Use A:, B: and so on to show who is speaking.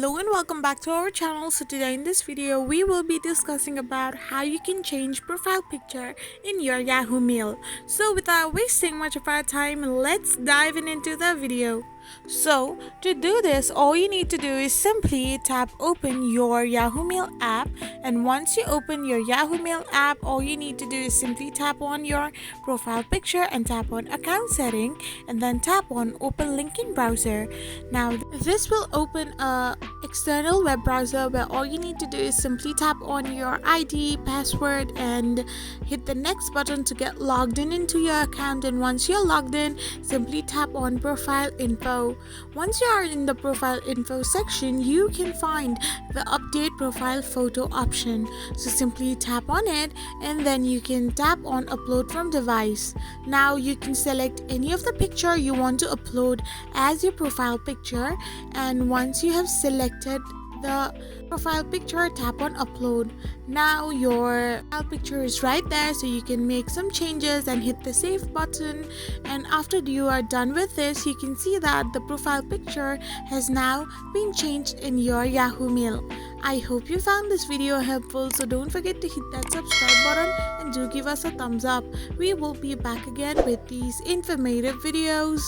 A: Hello and welcome back to our channel. So today in this video we will be discussing about how you can change profile picture in your Yahoo Mail. So without wasting much of our time, let's dive into the video. So to do this, all you need to do is simply tap open your Yahoo Mail app, and once you open your Yahoo Mail app, all you need to do is simply tap on your profile picture and tap on account setting and then tap on open link in browser. Now this will open a external web browser where all you need to do is simply tap on your ID, password and hit the next button to get logged in into your account. And once you're logged in, simply tap on profile info. Once you are in the profile info section, you can find the update profile photo option. So simply tap on it and then you can tap on upload from device. Now you can select any of the picture you want to upload as your profile picture, and once you have selected the profile picture, tap on upload. Now your profile picture is right there, so you can make some changes and hit the save button. And after you are done with this, you can see that the profile picture has now been changed in your Yahoo Mail. I hope you found this video helpful, so don't forget to hit that subscribe button and do give us a thumbs up. We will be back again with these informative videos.